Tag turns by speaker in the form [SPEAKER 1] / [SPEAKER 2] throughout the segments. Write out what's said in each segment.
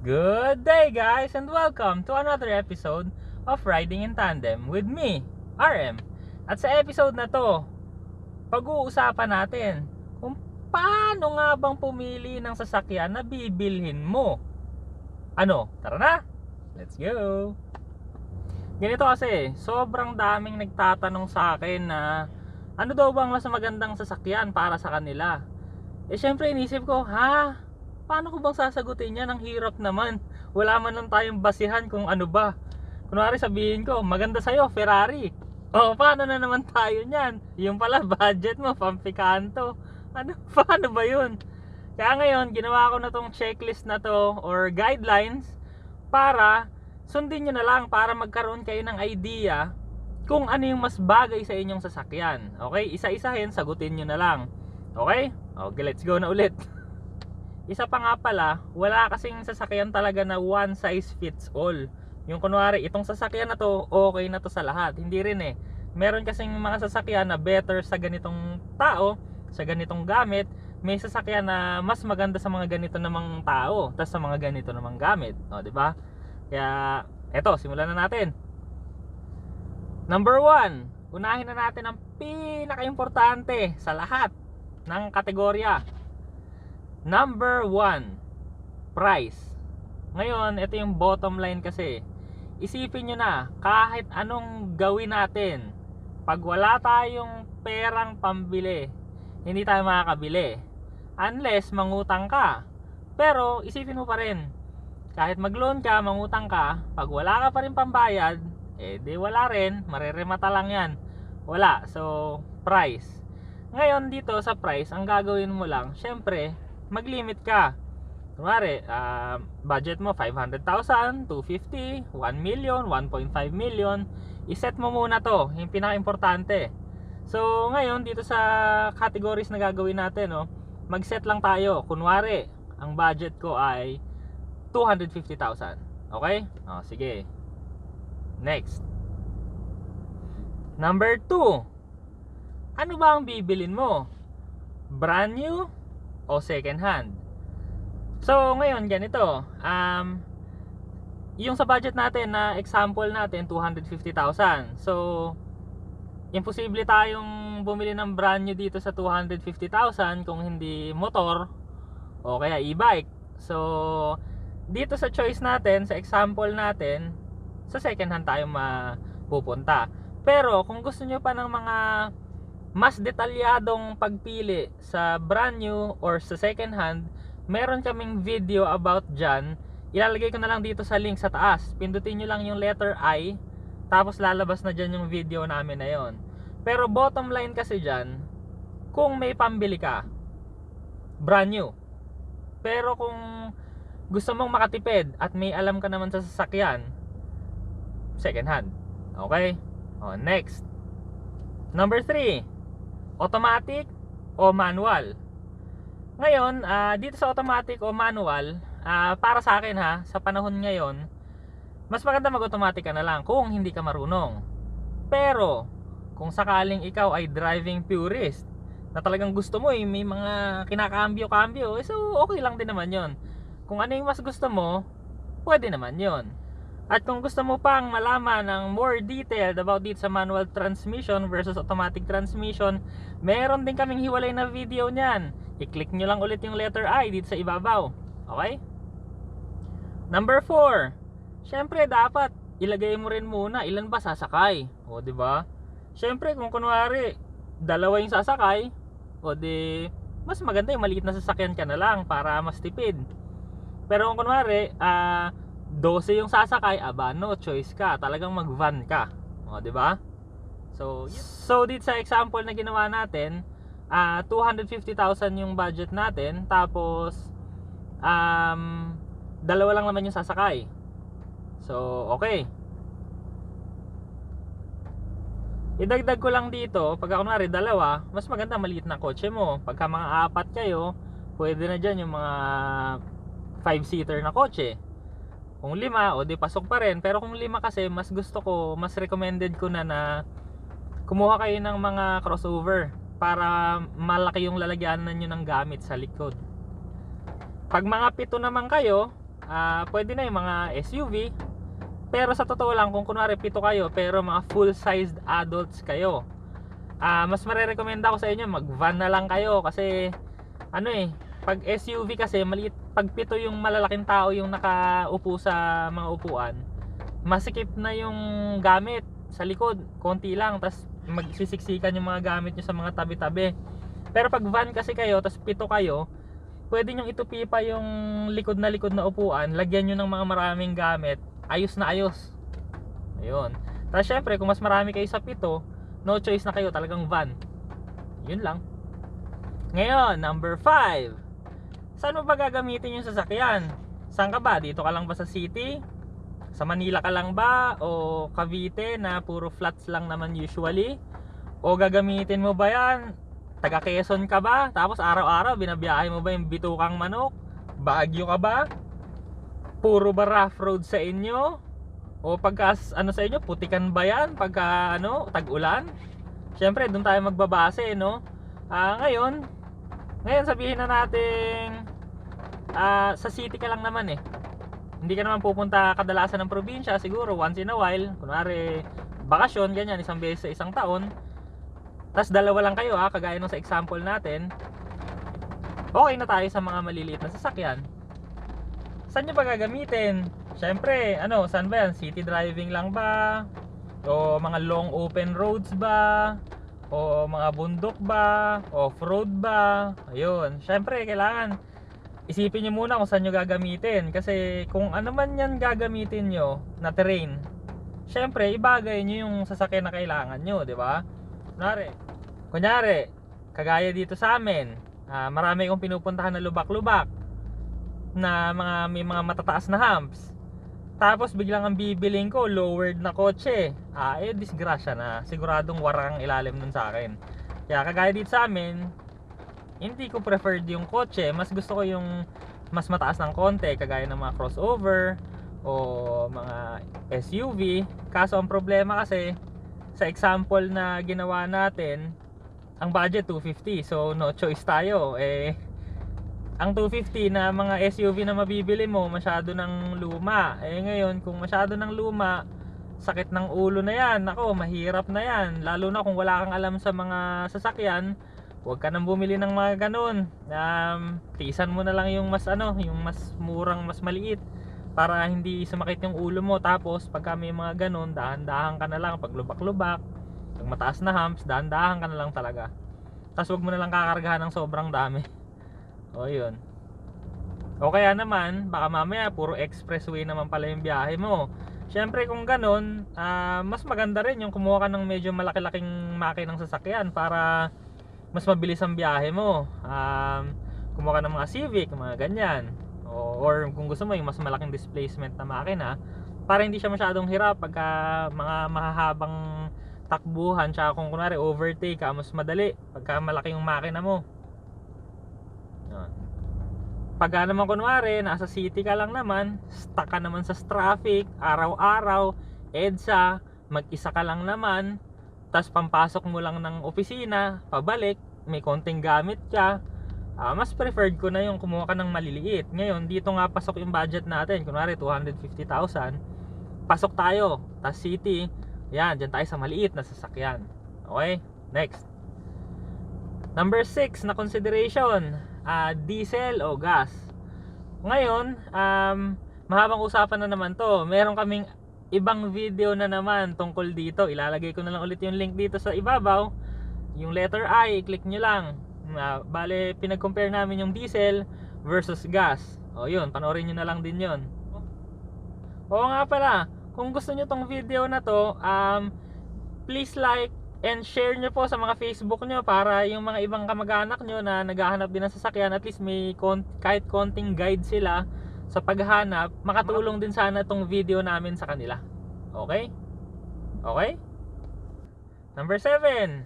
[SPEAKER 1] Good day guys and welcome to another episode of Riding in Tandem with me, RM. At sa episode na to, pag-uusapan natin kung paano nga bang pumili ng sasakyan na bibilhin mo. Ano? Tara na! Let's go! Ganito kasi, sobrang daming nagtatanong sa akin na ano daw bang mas magandang sasakyan para sa kanila. Syempre inisip ko, paano ko bang sasagutin yan? Ang hirap naman. Wala man lang tayong basihan kung ano ba. Kunwari sabihin ko, maganda sa'yo, Ferrari. Paano na naman tayo niyan? Yung pala, budget mo, pampikanto. Paano ba yun? Kaya ngayon, ginawa ko na tong checklist na to or guidelines para sundin nyo na lang para magkaroon kayo ng idea kung ano yung mas bagay sa inyong sasakyan. Okay? Isa-isahin, sagutin nyo na lang. Okay? Okay, let's go na ulit. Isa pa nga pala, wala kasing sasakyan talaga na one size fits all. Yung kunwari, itong sasakyan na to, okay na to sa lahat. Hindi rin eh. Meron kasing mga sasakyan na better sa ganitong tao, sa ganitong gamit. May sasakyan na mas maganda sa mga ganito namang tao, tas sa mga ganito namang gamit. Di ba? Kaya, eto, simulan na natin. Number 1, unahin na natin ang pinaka-importante sa lahat ng kategorya. Number 1, price. Ngayon, ito yung bottom line kasi. Isipin nyo na, kahit anong gawin natin, pag wala tayong perang pambili, hindi tayo makakabili. Unless mangutang ka. Pero isipin mo pa rin, kahit mag-loan ka, mangutang ka, pag wala ka pa rin pambayad, di wala rin, mareremata lang yan. Wala, so price. Ngayon dito sa price, ang gagawin mo lang, syempre, mag-limit ka. Kunwari, budget mo 500,000, 250, 1 million, 1.5 million. I-set mo muna to, yung pinaka-importante. So, ngayon, dito sa categories na gagawin natin, mag-set lang tayo. Kunwari, ang budget ko ay 250,000. Okay? Sige. Next. Number 2. Ano ba ang bibilin mo? Brand new o second hand? So ngayon ganito, yung sa budget natin na example natin 250,000. So imposible tayong bumili ng brand new dito sa 250,000 kung hindi motor o kaya e-bike. So dito sa choice natin, sa example natin, sa second hand tayo mapupunta. Pero kung gusto nyo pa ng mga mas detalyadong pagpili sa brand new or sa second hand, meron kaming video about dyan. Ilalagay ko na lang dito sa link sa taas. Pindutin nyo lang yung letter I, tapos lalabas na dyan yung video namin na yon. Pero bottom line kasi dyan, kung may pambili ka, brand new. Pero kung gusto mong makatipid at may alam ka naman sa sasakyan, second hand. Okay? Next. Number 3, automatic o manual. Ngayon, dito sa automatic o manual, para sa akin sa panahon ngayon, mas maganda mag-automatic ka na lang kung hindi ka marunong. Pero, kung sakaling ikaw ay driving purist, na talagang gusto mo may mga kinakambyo-kambyo, so okay lang din naman yon. Kung ano yung mas gusto mo, pwede naman yon. At kung gusto mo pang malaman ng more detailed about dito sa manual transmission versus automatic transmission, meron din kaming hiwalay na video niyan. I-click nyo lang ulit yung letter I dito sa ibabaw. Okay? Number 4. Syempre dapat ilagay mo rin muna ilan ba sasakay. Di ba? Syempre kung kunwari dalawa yung sasakay, mas maganda yung maliit na sasakyan ka na lang para mas tipid. Pero kung kunwari 12 yung sasakay, no choice ka, talagang mag-van ka. Di ba? So dito sa example na ginawa natin, 250,000 yung budget natin, tapos dalawa lang naman yung sasakay. So okay. Idagdag ko lang dito, pagka kunwari dalawa, mas maganda maliit na kotse mo. Pagka mga 4 kayo, pwede na dyan yung mga 5-seater na kotse. Kung 5, di pasok pa rin. Pero kung 5 kasi, mas gusto ko, mas recommended ko na kumuha kayo ng mga crossover para malaki yung lalagyanan nyo ng gamit sa likod. Pag mga 7 naman kayo, pwede na yung mga SUV. Pero sa totoo lang, kung kunwari 7 kayo pero mga full-sized adults kayo, mas marerekomenda ko sa inyo mag-van na lang kayo. Kasi ano pag SUV kasi maliit, pag 7 yung malalaking tao yung nakaupo sa mga upuan, masikip na yung gamit sa likod, konti lang, tas magsisiksikan yung mga gamit nyo sa mga tabi-tabi. Pero pag van kasi kayo, tas 7 kayo, pwede nyo itupi pa yung likod na upuan, lagyan nyo ng mga maraming gamit, ayos na ayos. Ayun. Tapos syempre kung mas marami kayo sa 7, no choice na kayo, talagang van. Yun lang. Ngayon, number 5. Saan mo ba gagamitin yung sasakyan? Saan ka ba? Dito ka lang ba sa city? Sa Manila ka lang ba? O Cavite na puro flats lang naman usually? O gagamitin mo ba yan? Taga Quezon ka ba? Tapos araw-araw binabiyahe mo ba yung bitukang manok? Baguio ka ba? Puro ba rough road sa inyo? O pagka ano sa inyo, putikan ba yan? Pagka tag-ulan? Syempre doon tayo magbabase, no? Ngayon sabihin na natin sa city ka lang naman hindi ka naman pupunta kadalasan ng probinsya, siguro once in a while, kunwari bakasyon, ganyan, isang beses sa isang taon. Tas dalawa lang kayo kagaya nung sa example natin, okay na tayo sa mga maliliit na sasakyan. Saan nyo ba gagamitin? Syempre, saan ba yan? City driving lang ba? O mga long open roads ba? O mga bundok ba? Off-road ba? Ayun, syempre kailangan isipin nyo muna kung saan nyo gagamitin. Kasi kung ano man yan gagamitin nyo na terrain, syempre ibagay nyo yung sasakyan na kailangan nyo, di ba? Kunyari, kagaya dito sa amin, marami kong pinupuntahan na lubak-lubak na may mga matataas na humps. Tapos biglang ang bibiling ko lowered na kotse, disgrasya na, siguradong warang ilalim nun sa akin. Kaya kagaya dito sa amin, hindi ko preferred yung kotse, mas gusto ko yung mas mataas ng konti, kagaya ng mga crossover o mga SUV. Kaso ang problema kasi sa example na ginawa natin, ang budget 250, so no choice tayo. Ang 250 na mga SUV na mabibili mo masyado ng luma. Ngayon kung masyado ng luma, sakit ng ulo na yan. Nako, mahirap na yan. Lalo na kung wala kang alam sa mga sasakyan, huwag ka nang bumili ng mga ganun. Tiisan mo na lang yung yung mas murang, mas maliit, para hindi sumakit yung ulo mo. Tapos pagka may mga ganun, dahan-dahan ka na lang. Pag lubak-lubak, pag mataas na humps, dahan-dahan ka na lang talaga. Tapos huwag mo na lang kakargahan ng sobrang dami. O yun. O kaya naman, baka mamaya puro expressway naman pala yung biyahe mo. Syempre kung ganun, mas maganda rin yung kumuha ka ng medyo malaki-laking makinang sasakyan para mas mabilis ang biyahe mo. Kumuha ka ng mga Civic, mga ganyan. Or kung gusto mo yung mas malaking displacement na makina, para hindi siya masyadong hirap pagka mga mahahabang takbuhan. Tsaka kung kunwari overtake ka, mas madali pagka malaki yung makina mo. Pagka naman kunwari nasa city ka lang naman, stuck ka naman sa traffic araw-araw, EDSA, mag-isa ka lang naman, tas pampasok mo lang ng opisina, pabalik, may konting gamit ka, mas preferred ko na yung kumuha ka ng maliliit. Ngayon dito nga pasok yung budget natin, kunwari 250,000, pasok tayo, tas city, yan, dyan tayo sa maliit na sasakyan. Okay, next. Number 6 na consideration, diesel o gas. Ngayon, mahabang usapan na naman to. Meron kaming ibang video na naman tungkol dito. Ilalagay ko na lang ulit yung link dito sa ibabaw. Yung letter I, i-click nyo lang. Bale, pinag-compare namin yung diesel versus gas. O yun, panoorin nyo na lang din yun. Oo nga pala, kung gusto nyo tong video na to, please like and share nyo po sa mga Facebook nyo, para yung mga ibang kamag-anak nyo na naghahanap din ng sasakyan, at least may kahit konting guide sila sa paghahanap, makatulong din sana itong video namin sa kanila. Okay? Okay? Number 7.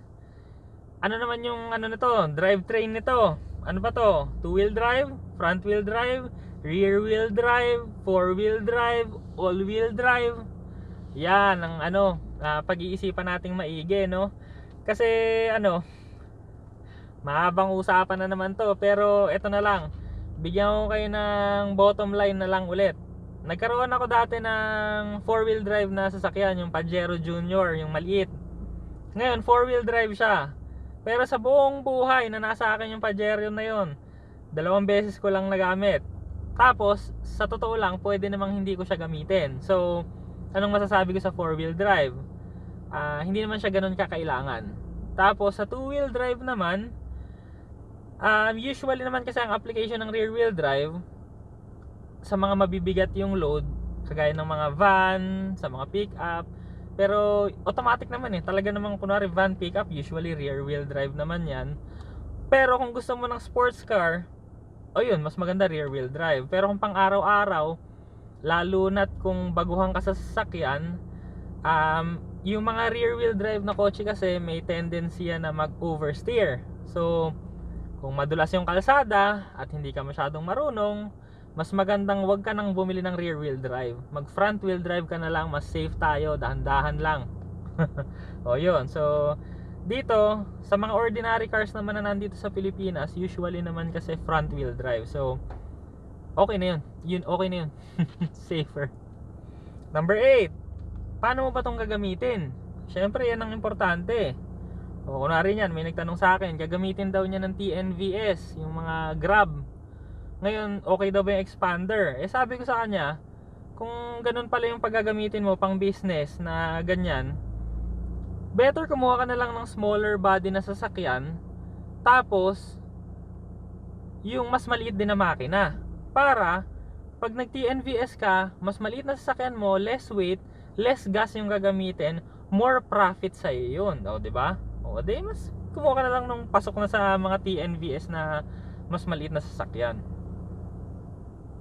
[SPEAKER 1] Ano naman yung nito, drivetrain nito? Ano ba to? 2-wheel drive, front wheel drive, rear wheel drive, 4-wheel drive, all-wheel drive? Yan ang pag-iisipan nating maigi, no? Kasi mahabang usapan na naman to, pero ito na lang. bigyan ko kayo ng bottom line na lang ulit. Nagkaroon ako dati ng 4-wheel drive na sasakyan, yung Pajero Junior, yung maliit. Ngayon 4-wheel drive siya. Pero sa buong buhay na nasa akin yung Pajero na yon, 2 beses ko lang nagamit. Tapos sa totoo lang, pwede namang hindi ko siya gamitin. So anong masasabi ko sa 4-wheel drive? Hindi naman siya ganun kakailangan. Tapos sa 2-wheel drive naman, usually naman kasi ang application ng rear wheel drive sa mga mabibigat yung load, kagaya ng mga van, sa mga pick up. Pero automatic naman talaga namang kunwari van, pick up, usually rear wheel drive naman yan. Pero kung gusto mo ng sports car, yun, mas maganda rear wheel drive. Pero kung pang araw-araw, lalo na't kung baguhan ka sa sasakyan, yung mga rear wheel drive na kotse kasi may tendency na mag oversteer. So kung madulas yung kalsada at hindi ka masyadong marunong, mas magandang wag ka nang bumili ng rear wheel drive. Mag front wheel drive ka na lang, mas safe tayo, dahan-dahan lang. Yun. So dito sa mga ordinary cars naman na nandito sa Pilipinas, usually naman kasi front wheel drive. So okay na yun. Okay na yun. Safer. Number 8, paano mo ba itong gagamitin? Syempre yan ang importante. Kunwari yan, may nagtanong sa akin, gagamitin daw niya ng TNVS, yung mga Grab. Ngayon, okay daw ba yung expander? Sabi ko sa kanya, kung ganun pala yung paggagamitin mo pang business na ganyan, better kumuha ka na lang ng smaller body na sasakyan, tapos yung mas maliit din na makina, para pag nag TNVS ka, mas maliit na sasakyan mo, less weight, less gas yung gagamitin, more profit sa iyo yun, diba? Di mas kumuha ka na lang nung pasok na sa mga TNVS na mas maliit na sasakyan.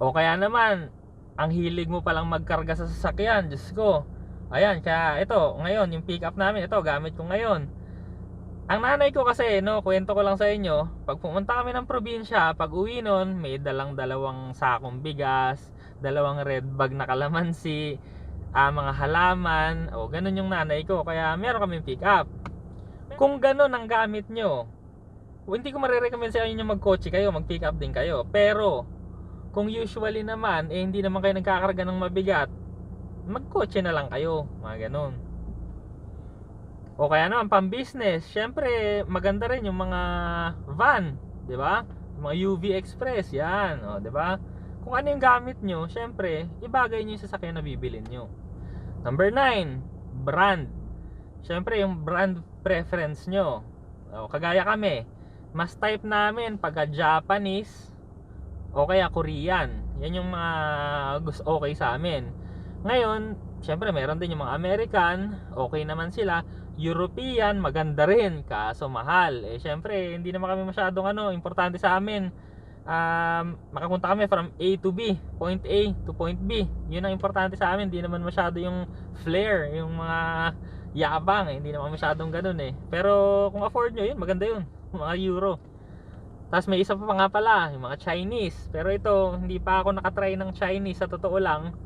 [SPEAKER 1] O kaya naman, ang hilig mo palang magkarga sa sasakyan, Diyos ko. Ayan, kaya ito, ngayon, yung pick up namin, ito, gamit ko ngayon. Ang nanay ko kasi, kwento ko lang sa inyo, pag pumunta kami ng probinsya, pag uwi nun, may dalang 2 sakong bigas, 2 red bag na kalamansi, mga halaman, ganun yung nanay ko, kaya meron kaming pick up. Kung ganun ang gamit nyo, hindi ko marirecommend sa inyo magkotse kayo, mag pick up din kayo. Pero kung usually naman, hindi naman kayo nagkakarga ng mabigat, magkotse na lang kayo, mga ganun. O kaya naman pang business, syempre maganda rin yung mga van, di ba? Mga UV Express, yan, di ba? Kung ano yung gamit nyo, syempre ibagay nyo yung sasakyan na bibilin nyo. Number 9, brand. Syempre yung brand preference nyo. Kagaya kami, mas type namin pagka Japanese o kaya Korean. Yan yung mga gusto okay sa amin. Ngayon, syempre meron din yung mga American, okay naman sila. European, maganda rin, kaso mahal. Syempre, hindi naman kami masyadong importante sa amin. Makapunta kami from A to B, point A to point B. Yun ang importante sa amin. Hindi naman masyado yung flair, yung mga yabang, hindi naman masyadong ganun Pero kung afford nyo, yun, maganda yun, mga Euro. Tapos may isa pa nga pala, yung mga Chinese. Pero ito, hindi pa ako nakatry ng Chinese sa totoo lang.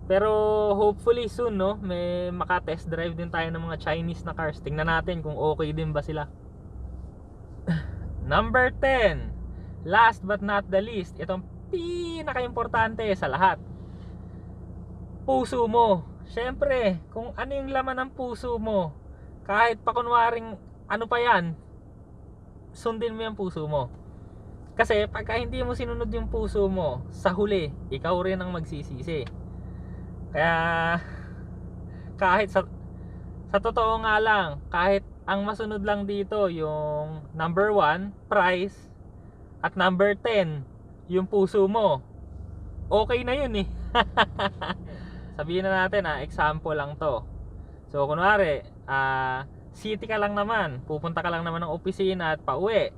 [SPEAKER 1] Pero hopefully soon, may maka-test drive din tayo ng mga Chinese na cars. Tingnan natin kung okay din ba sila. Number 10, last but not the least, itong pinaka-importante sa lahat, puso mo. Syempre, kung ano yung laman ng puso mo, kahit pa kunwaring ano pa yan, sundin mo yung puso mo. Kasi pagka hindi mo sinunod yung puso mo, sa huli, ikaw rin ang magsisisi. Kaya kahit sa totoo nga lang, kahit ang masunod lang dito yung number 1, price, at number 10, yung puso mo, okay na yun Sabihin na natin example lang to. So kunwari, city ka lang naman, pupunta ka lang naman ng opisina at pauwi,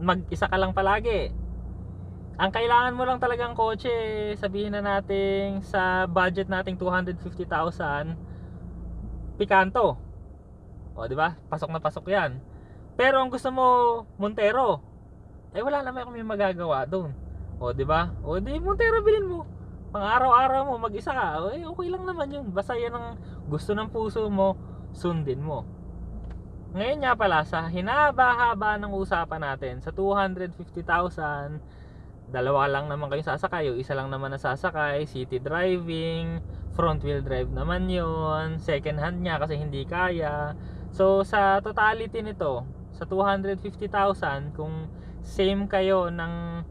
[SPEAKER 1] mag-isa ka lang palagi. Ang kailangan mo lang talagang kotse, sabihin na natin sa budget nating 250,000, Picanto. Di ba? Pasok na pasok 'yan. Pero ang gusto mo Montero, wala naman kami magagawa doon. Di ba? Di Montero bilhin mo. Pang araw-araw mo, mag-isa ka, okay lang naman yun. Basta yan ang gusto ng puso mo, sundin mo. Ngayon nga pala, sa hinaba-haba ng usapan natin, sa 250,000 dalawa lang naman kayo sasakay o isa lang naman na sasakay, city driving, front wheel drive naman yon, second hand niya kasi hindi kaya. So sa totality nito, sa 250,000, kung same kayo ng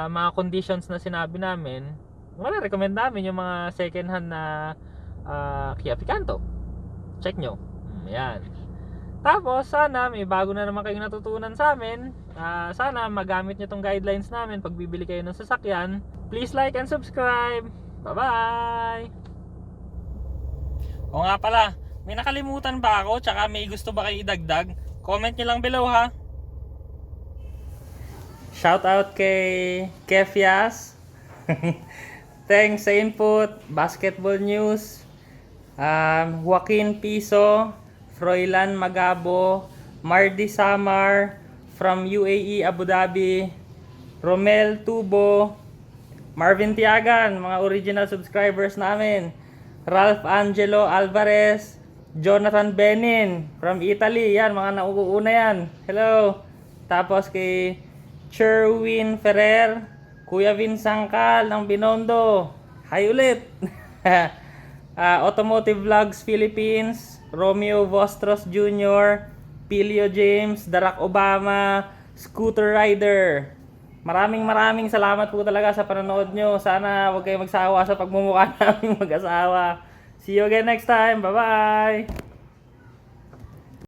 [SPEAKER 1] mga conditions na sinabi namin, recommend namin yung mga second hand na Kia Picanto. Check nyo. Yan. Tapos sana may bago na naman kayong natutunan sa amin. Sana magamit nyo tong guidelines namin pag bibili kayo ng sasakyan. Please like and subscribe. Bye bye. O nga pala, may nakalimutan ba ako? Tsaka may gusto ba kayo idagdag? Comment nyo lang below ha. Shout out kay Kefias. Thanks sa input. Basketball news. Joaquin Piso, Froilan Magabo, Mardi Samar from UAE Abu Dhabi, Romel Tubo, Marvin Tiagan, mga original subscribers namin, Ralph Angelo Alvarez, Jonathan Benin from Italy, yan mga nauuna yan, hello. Tapos kay Sherwin Ferrer, Kuya Vin Sangkal ng Binondo, hi ulit. Automotive Vlogs Philippines, Romeo Vostros Jr., Pilio James, Barack Obama, Scooter Rider. Maraming salamat po talaga sa panonood nyo. Sana huwag kayong magsawa sa pagmumukha namin mag-asawa. See you again next time. Bye-bye!